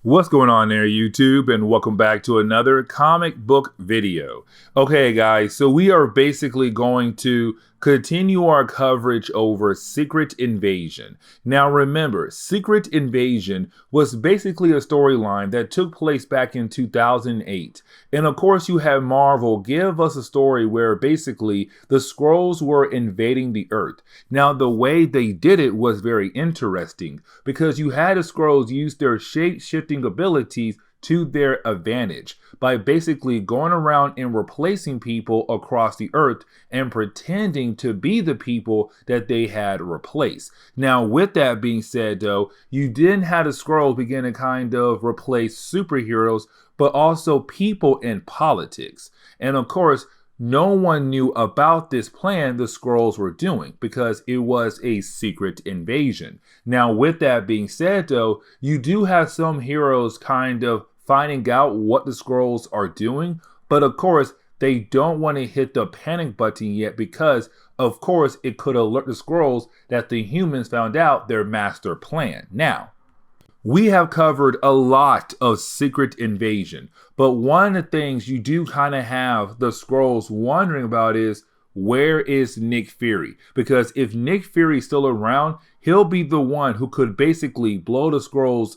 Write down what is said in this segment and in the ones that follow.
What's going on there, YouTube, and welcome back to another comic book video. Okay, guys, so we are basically going to continue our coverage over Secret Invasion. Now, remember, Secret Invasion was basically a storyline that took place back in 2008. And of course, you have Marvel give us a story where basically the Skrulls were invading the Earth. Now, the way they did it was very interesting because you had the Skrulls use their shape-shifting abilities to their advantage by basically going around and replacing people across the earth and pretending to be the people that they had replaced. Now, with that being said, though, you didn't have the Skrulls begin to kind of replace superheroes, but also people in politics. And of course, no one knew about this plan the Skrulls were doing because it was a secret invasion. Now, with that being said, though, you do have some heroes kind of finding out what the Skrulls are doing, but of course, they don't want to hit the panic button yet because, of course, it could alert the Skrulls that the humans found out their master plan. Now, we have covered a lot of Secret Invasion, but one of the things you do kind of have the Skrulls wondering about is, where is Nick Fury? Because if Nick Fury is still around, he'll be the one who could basically blow the Skrulls'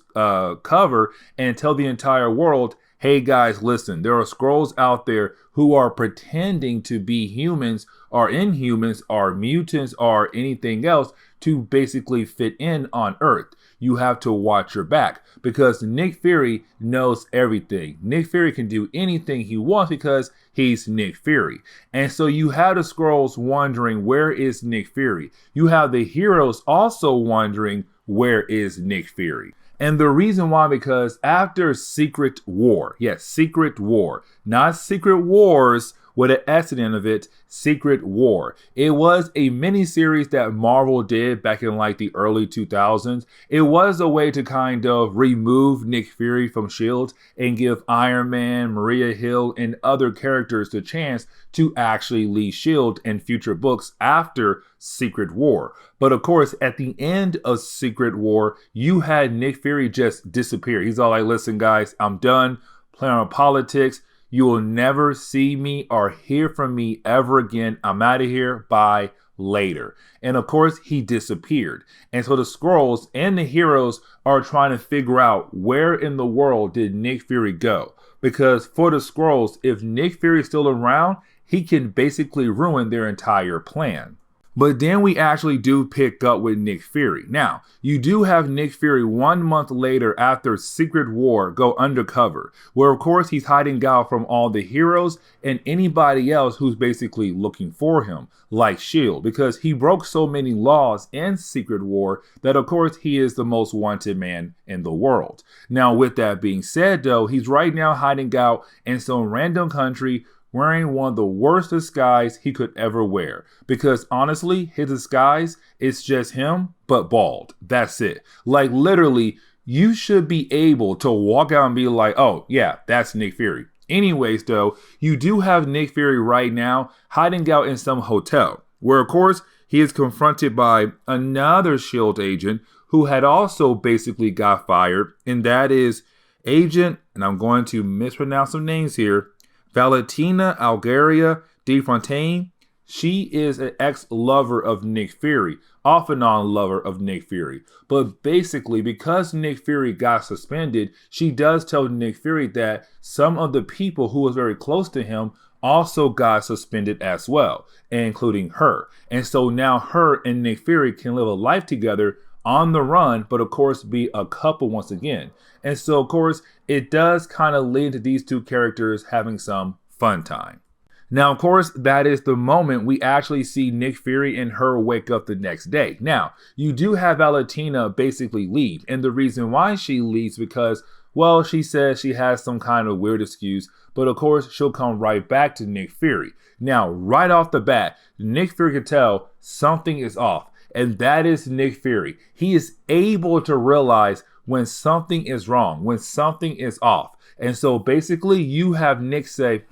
cover and tell the entire world, hey guys, listen, there are Skrulls out there who are pretending to be humans or inhumans or mutants or anything else to basically fit in on Earth. You have to watch your back because Nick Fury knows everything. Nick Fury can do anything he wants because he's Nick Fury. And so you have the Skrulls wondering, where is Nick Fury? You have the heroes also wondering, where is Nick Fury? And the reason why, because after Secret War, yes, Secret War, not Secret Wars with an S at the end of it, Secret War. It was a mini-series that Marvel did back in like the early 2000s. It was a way to kind of remove Nick Fury from S.H.I.E.L.D. and give Iron Man, Maria Hill, and other characters the chance to actually lead S.H.I.E.L.D. in future books after Secret War. But of course, at the end of Secret War, you had Nick Fury just disappear. He's all like, listen guys, I'm done playing on politics. You will never see me or hear from me ever again. I'm out of here. Bye. Later. And of course, he disappeared. And so the Skrulls and the heroes are trying to figure out, where in the world did Nick Fury go? Because for the Skrulls, if Nick Fury is still around, he can basically ruin their entire plan. But then we actually do pick up with Nick Fury. Now, you do have Nick Fury 1 month later after Secret War go undercover, where of course he's hiding out from all the heroes and anybody else who's basically looking for him, like S.H.I.E.L.D., because he broke so many laws in Secret War that of course he is the most wanted man in the world. Now, with that being said, though, he's right now hiding out in some random country wearing one of the worst disguises he could ever wear. Because honestly, his disguise is just him, but bald. That's it. Like literally, you should be able to walk out and be like, oh yeah, that's Nick Fury. Anyways, though, you do have Nick Fury right now hiding out in some hotel, where of course he is confronted by another S.H.I.E.L.D. agent who had also basically got fired, and that is Agent, and I'm going to mispronounce some names here, Valentina Algaria de Fontaine. She is an ex-lover of Nick Fury, off and on lover of Nick Fury. But basically, because Nick Fury got suspended, she does tell Nick Fury that some of the people who was very close to him also got suspended as well, including her. And so now her and Nick Fury can live a life together on the run, but of course be a couple once again. And so of course it does kind of lead to these two characters having some fun time. Now, of course, that is the moment we actually see Nick Fury and her wake up the next day. Now, you do have Valentina basically leave, and the reason why she leaves because, well, she says she has some kind of weird excuse, but of course she'll come right back to Nick Fury. Now, right off the bat, Nick Fury can tell something is off. And that is Nick Fury. He is able to realize when something is wrong, when something is off. And so basically you have Nick say,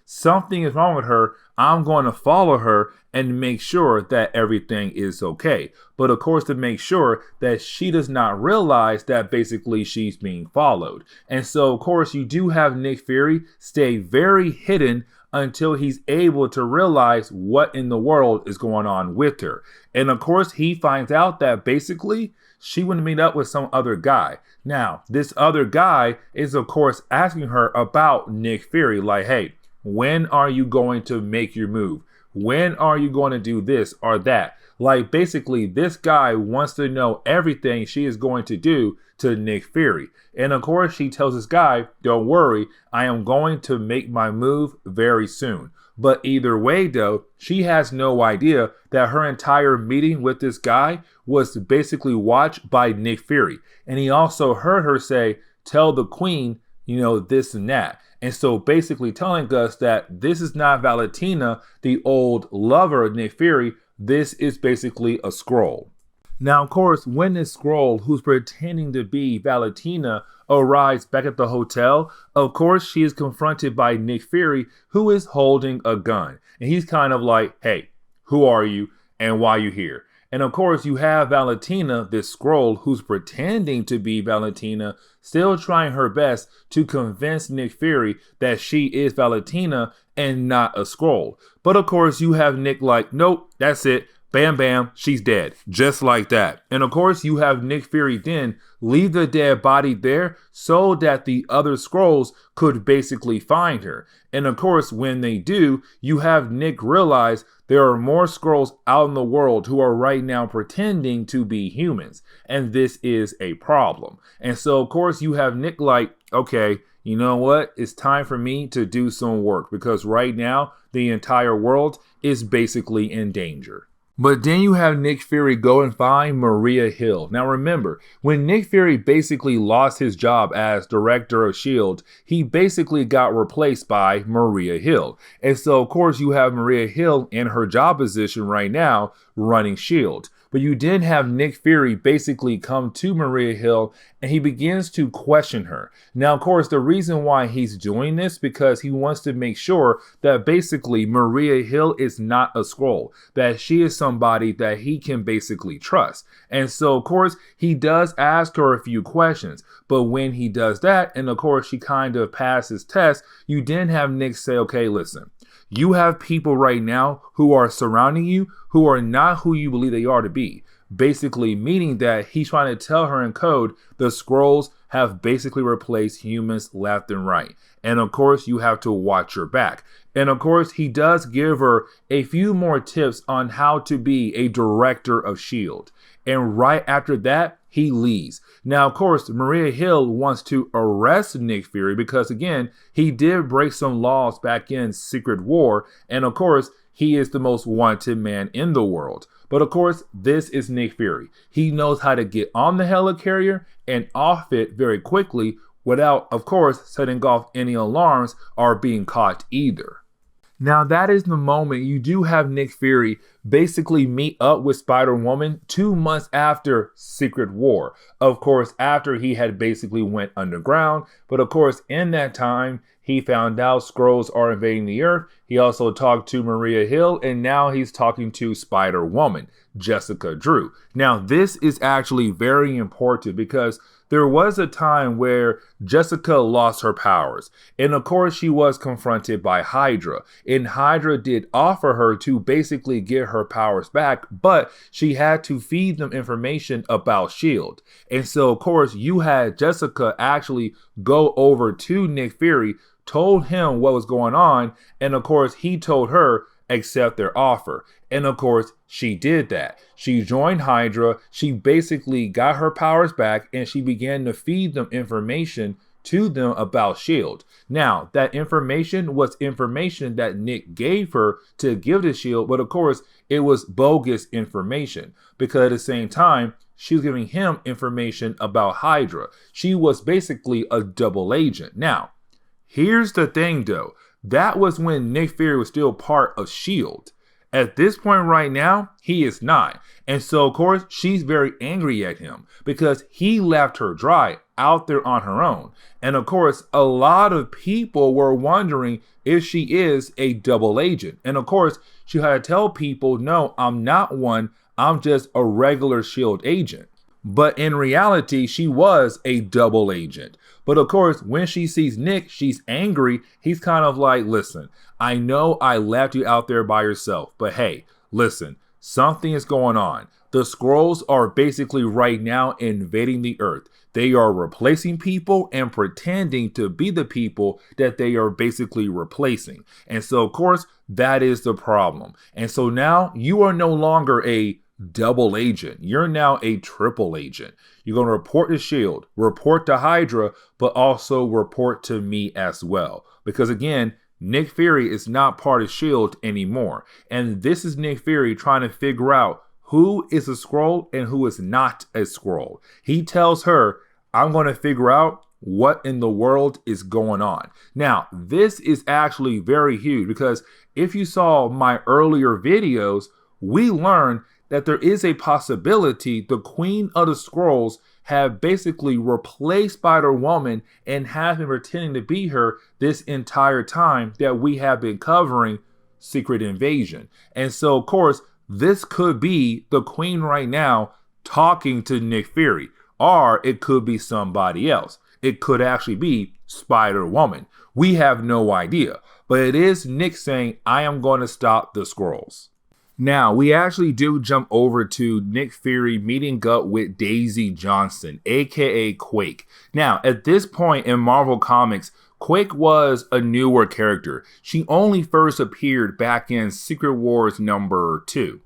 something is wrong with her. I'm going to follow her and make sure that everything is okay. But of course, to make sure that she does not realize that basically she's being followed. And so, of course, you do have Nick Fury stay very hidden until he's able to realize what in the world is going on with her. And of course, he finds out that basically she would meet up with some other guy. Now, this other guy is, of course, asking her about Nick Fury, like, hey, when are you going to make your move? When are you going to do this or that? Like, basically, this guy wants to know everything she is going to do to Nick Fury. And of course, she tells this guy, don't worry, I am going to make my move very soon. But either way, though, she has no idea that her entire meeting with this guy was basically watched by Nick Fury. And he also heard her say, tell the queen, this and that. And so basically telling us that this is not Valentina, the old lover of Nick Fury. This is basically a Skrull. Now, of course, when this Skrull, who's pretending to be Valentina, arrives back at the hotel, of course, she is confronted by Nick Fury, who is holding a gun. And he's kind of like, hey, who are you and why are you here? And of course, you have Valentina, this Skrull, who's pretending to be Valentina, still trying her best to convince Nick Fury that she is Valentina and not a Skrull. But of course, you have Nick like, nope, that's it. Bam, bam, she's dead. Just like that. And of course, you have Nick Fury then leave the dead body there so that the other Skrulls could basically find her. And of course, when they do, you have Nick realize there are more Skrulls out in the world who are right now pretending to be humans. And this is a problem. And so, of course, you have Nick like, okay, you know what? It's time for me to do some work because right now, the entire world is basically in danger. But then you have Nick Fury go and find Maria Hill. Now remember, when Nick Fury basically lost his job as director of S.H.I.E.L.D., he basically got replaced by Maria Hill. And so, of course, you have Maria Hill in her job position right now running S.H.I.E.L.D. But you did have Nick Fury basically come to Maria Hill and he begins to question her. Now, of course, the reason why he's doing this because he wants to make sure that basically Maria Hill is not a Skrull, that she is somebody that he can basically trust. And so, of course, he does ask her a few questions. But when he does that, and of course, she kind of passes test, you then have Nick say, okay, listen. You have people right now who are surrounding you who are not who you believe they are to be. Basically meaning that he's trying to tell her in code the Skrulls have basically replaced humans left and right. And of course, you have to watch your back. And of course, he does give her a few more tips on how to be a director of S.H.I.E.L.D. And right after that, he leaves. Now, of course, Maria Hill wants to arrest Nick Fury because, again, he did break some laws back in Secret War. And of course, he is the most wanted man in the world. But of course, this is Nick Fury. He knows how to get on the helicarrier and off it very quickly without, of course, setting off any alarms or being caught either. Now, that is the moment you do have Nick Fury basically meet up with Spider-Woman 2 months after Secret War. Of course, after he had basically went underground. But of course, in that time, he found out Skrulls are invading the Earth. He also talked to Maria Hill, and now he's talking to Spider-Woman, Jessica Drew. Now, this is actually very important because there was a time where Jessica lost her powers. And of course, she was confronted by Hydra. And Hydra did offer her to basically get her powers back, but she had to feed them information about S.H.I.E.L.D. And so, of course, you had Jessica actually go over to Nick Fury, told him what was going on, and of course, he told her, accept their offer. And of course, she did that. She joined Hydra. She basically got her powers back and she began to feed them information to them about S.H.I.E.L.D. Now, that information was information that Nick gave her to give to S.H.I.E.L.D., but of course, it was bogus information because at the same time, she was giving him information about Hydra. She was basically a double agent. Now, here's the thing though. That was when Nick Fury was still part of S.H.I.E.L.D. At this point right now, he is not. And so, of course, she's very angry at him because he left her dry. out there on her own. And of course, a lot of people were wondering if she is a double agent. And of course, she had to tell people, no, I'm not one. I'm just a regular SHIELD agent. But in reality, she was a double agent. But of course, when she sees Nick, she's angry. He's kind of like, listen, I know I left you out there by yourself, but hey, listen, something is going on. The Skrulls are basically right now invading the Earth. They are replacing people and pretending to be the people that they are basically replacing. And so, of course, that is the problem. And so now you are no longer a double agent. You're now a triple agent. You're going to report to SHIELD, report to Hydra, but also report to me as well. Because again, Nick Fury is not part of SHIELD anymore. And this is Nick Fury trying to figure out who is a Skrull and who is not a Skrull. He tells her, I'm going to figure out what in the world is going on. Now, this is actually very huge because if you saw my earlier videos, we learned that there is a possibility the Queen of the Skrulls have basically replaced Spider-Woman and have been pretending to be her this entire time that we have been covering Secret Invasion. And so, of course, this could be the Queen right now talking to Nick Fury, or it could be somebody else. It could actually be Spider-Woman. We have no idea, but it is Nick saying, I am going to stop the Skrulls. Now, we actually do jump over to Nick Fury meeting up with Daisy Johnson, aka Quake. Now, at this point in Marvel Comics, Quake was a newer character. She only first appeared back in Secret Wars number 2.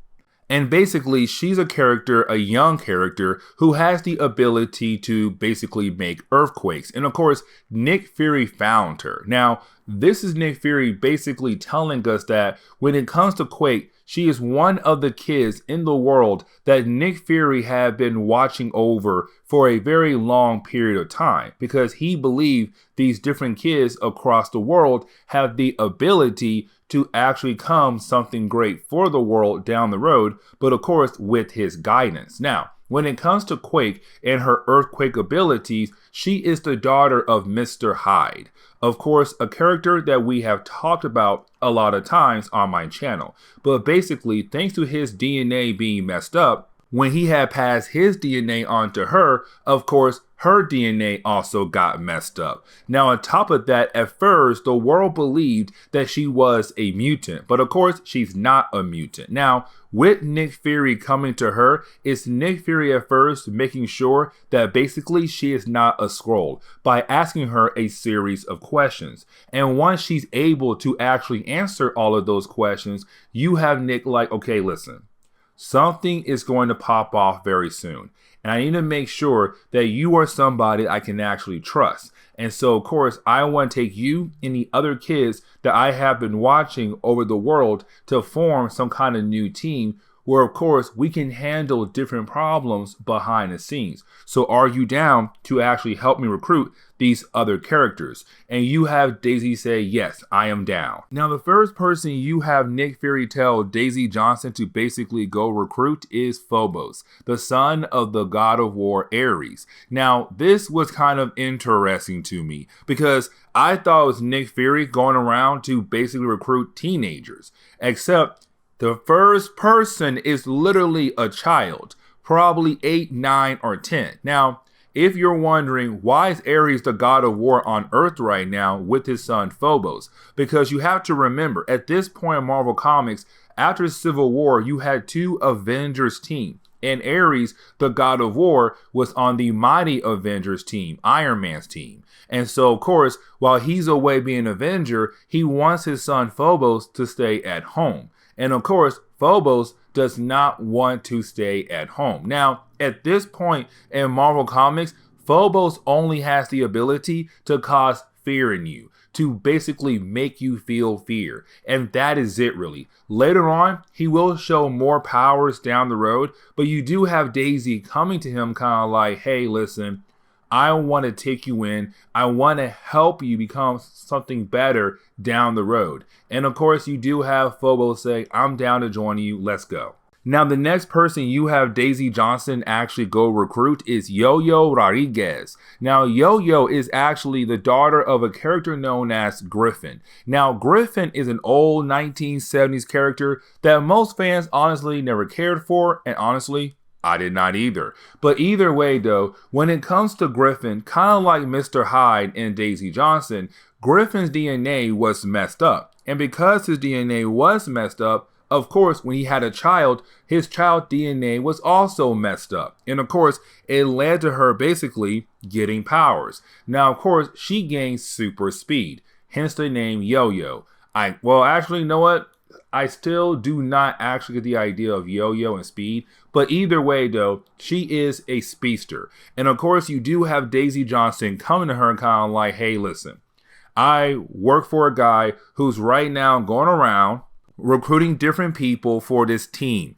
And basically, she's a character, a young character, who has the ability to basically make earthquakes. And of course, Nick Fury found her. Now, this is Nick Fury basically telling us that when it comes to Quake, she is one of the kids in the world that Nick Fury had been watching over for a very long period of time because he believed these different kids across the world have the ability to actually become something great for the world down the road, but of course with his guidance. Now, when it comes to Quake and her earthquake abilities, she is the daughter of Mr. Hyde. Of course, a character that we have talked about a lot of times on my channel. But basically, thanks to his DNA being messed up, when he had passed his DNA on to her, of course, her DNA also got messed up. Now, on top of that, at first, the world believed that she was a mutant. But of course, she's not a mutant. Now, with Nick Fury coming to her, it's Nick Fury at first making sure that basically she is not a Skrull by asking her a series of questions. And once she's able to actually answer all of those questions, you have Nick like, okay, listen, something is going to pop off very soon. And I need to make sure that you are somebody I can actually trust. And so, of course, I want to take you and the other kids that I have been watching over the world to form some kind of new team where, of course, we can handle different problems behind the scenes. So are you down to actually help me recruit these other characters? And you have Daisy say, yes, I am down. Now, the first person you have Nick Fury tell Daisy Johnson to basically go recruit is Phobos, the son of the god of war Ares. Now, this was kind of interesting to me because I thought it was Nick Fury going around to basically recruit teenagers, except the first person is literally a child, probably 8, 9, or 10. Now, if you're wondering why is Ares the god of war on Earth right now with his son Phobos, because you have to remember, at this point in Marvel Comics, after Civil War, you had 2 Avengers team. And Ares, the god of war, was on the Mighty Avengers team, Iron Man's team. And so, of course, while he's away being an Avenger, he wants his son Phobos to stay at home. And of course, Phobos does not want to stay at home. Now, at this point in Marvel Comics, Phobos only has the ability to cause fear in you, to basically make you feel fear. And that is it, really. Later on, he will show more powers down the road, but you do have Daisy coming to him kind of like, hey, listen, I want to take you in. I want to help you become something better down the road. And of course, you do have Phobos say, I'm down to join you. Let's go. Now, the next person you have Daisy Johnson actually go recruit is Yo-Yo Rodriguez. Now, Yo-Yo is actually the daughter of a character known as Griffin. Now, Griffin is an old 1970s character that most fans honestly never cared for, and honestly, I did not either. But either way though, when it comes to Griffin, kind of like Mr. Hyde and Daisy Johnson, Griffin's DNA was messed up. And because his DNA was messed up, of course, when he had a child, his child DNA was also messed up. And of course, it led to her basically getting powers. Now, of course, she gained super speed, hence the name Yo-Yo. Well, actually, you know what? I still do not actually get the idea of Yo-Yo and speed, but either way though, she is a speedster. And of course, you do have Daisy Johnson coming to her and kind of like, hey, listen, I work for a guy who's right now going around recruiting different people for this team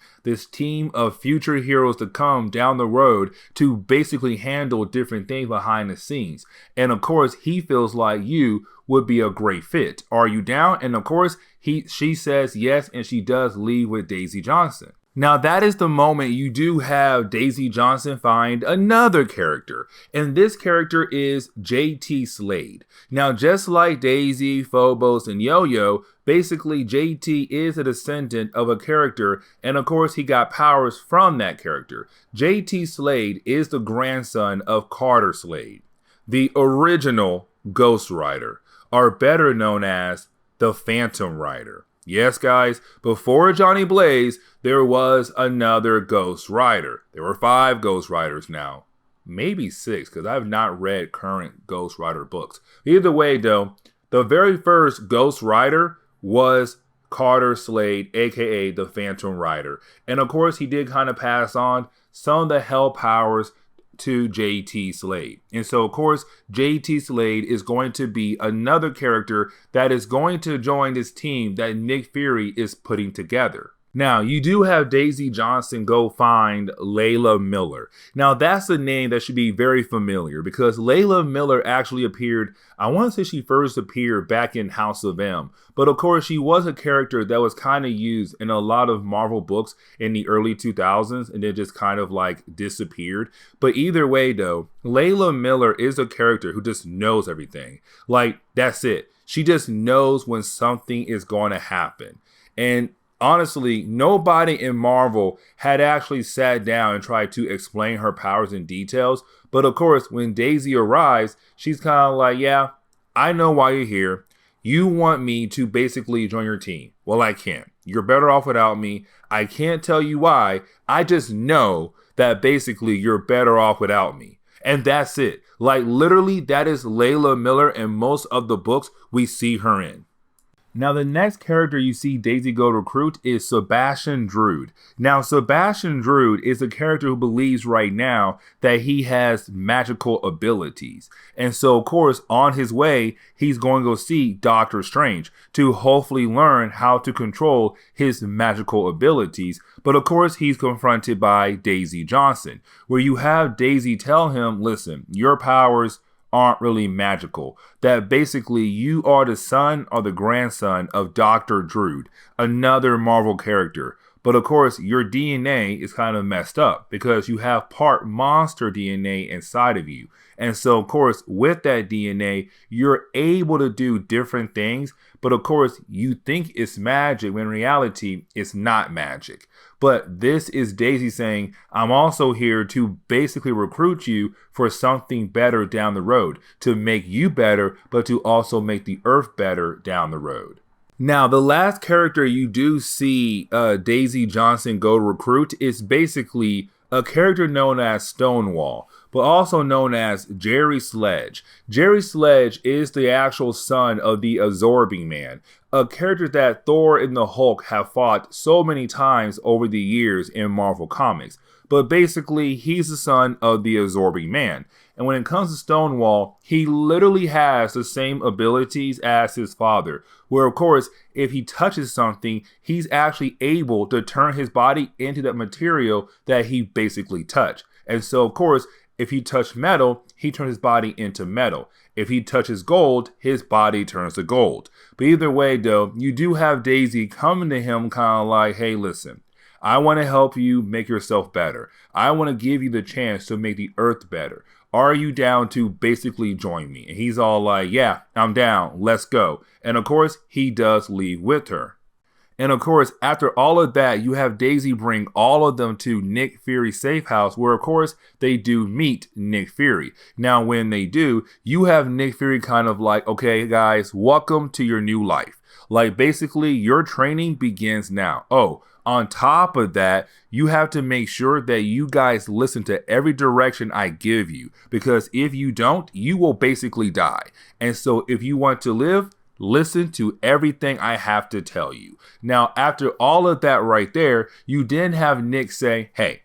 of future heroes to come down the road to basically handle different things behind the scenes. And of course, he feels like you would be a great fit. Are you down? And of course, she says yes, and she does leave with Daisy Johnson. Now, that is the moment you do have Daisy Johnson find another character, and this character is JT Slade. Now, just like Daisy, Phobos, and Yo-Yo, basically JT is a descendant of a character, and of course he got powers from that character. JT Slade is the grandson of Carter Slade, the original Ghost Rider, or better known as the Phantom Rider. Yes, guys, before Johnny Blaze, there was another Ghost Rider. There were 5 Ghost Riders now. Maybe 6, because I've not read current Ghost Rider books. Either way, though, the very first Ghost Rider was Carter Slade, aka the Phantom Rider. And of course, he did kind of pass on some of the hell powers to JT Slade. And so, of course, JT Slade is going to be another character that is going to join this team that Nick Fury is putting together. Now, you do have Daisy Johnson go find Layla Miller. Now, that's a name that should be very familiar because Layla Miller actually appeared, I want to say she first appeared back in House of M. But of course, she was a character that was kind of used in a lot of Marvel books in the early 2000s and then just kind of like disappeared. But either way, though, Layla Miller is a character who just knows everything. Like, that's it. She just knows when something is going to happen. And honestly, nobody in Marvel had actually sat down and tried to explain her powers in details. But of course, when Daisy arrives, she's kind of like, yeah, I know why you're here. You want me to basically join your team. Well, I can't. You're better off without me. I can't tell you why. I just know that basically you're better off without me. And that's it. Like literally, that is Layla Miller in most of the books we see her in. Now, the next character you see Daisy go recruit is Sebastian Druid. Now, Sebastian Druid is a character who believes right now that he has magical abilities. And so, of course, on his way, he's going to go see Doctor Strange to hopefully learn how to control his magical abilities. But of course, he's confronted by Daisy Johnson, where you have Daisy tell him, listen, your powers aren't really magical, that basically you are the son or the grandson of Dr. Druid, another Marvel character. But of course, your DNA is kind of messed up because you have part monster DNA inside of you. And so, of course, with that DNA, you're able to do different things. But of course, you think it's magic when in reality, it's not magic. But this is Daisy saying, I'm also here to basically recruit you for something better down the road, to make you better, but to also make the Earth better down the road. Now, the last character you do see Daisy Johnson go recruit is basically a character known as Stonewall, but also known as Jerry Sledge. Jerry Sledge is the actual son of the Absorbing Man, a character that Thor and the Hulk have fought so many times over the years in Marvel Comics. But basically, he's the son of the Absorbing Man. And when it comes to Stonewall, he literally has the same abilities as his father, where of course, if he touches something, he's actually able to turn his body into that material that he basically touched. And so of course, if he touched metal, he turns his body into metal. If he touches gold, his body turns to gold. But either way though, you do have Daisy coming to him kind of like, hey listen, I want to help you make yourself better. I want to give you the chance to make the earth better. Are you down to basically join me? And he's all like, yeah, I'm down. Let's go. And of course, he does leave with her. And of course, after all of that, you have Daisy bring all of them to Nick Fury's safe house, where of course they do meet Nick Fury. Now, when they do, you have Nick Fury kind of like, okay, guys, welcome to your new life. Like basically your training begins now. Oh, on top of that, you have to make sure that you guys listen to every direction I give you, because if you don't, you will basically die. And so if you want to live, listen to everything I have to tell you. Now, after all of that right there, you then have Nick say, hey,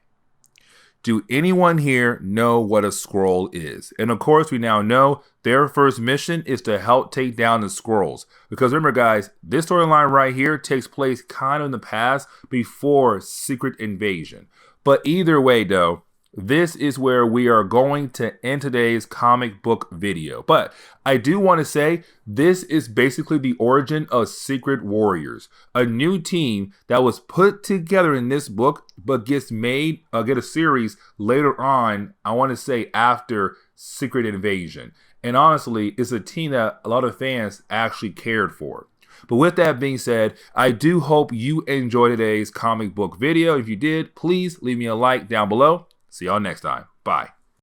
do anyone here know what a Skrull is? And of course, we now know their first mission is to help take down the Skrulls. Because remember, guys, this storyline right here takes place kind of in the past before Secret Invasion. But either way, though, this is where we are going to end today's comic book video. But I do want to say this is basically the origin of Secret Warriors, a new team that was put together in this book, but gets made, get a series later on, I want to say after Secret Invasion. And honestly, it's a team that a lot of fans actually cared for. But with that being said, I do hope you enjoyed today's comic book video. If you did, please leave me a like down below. See y'all next time. Bye.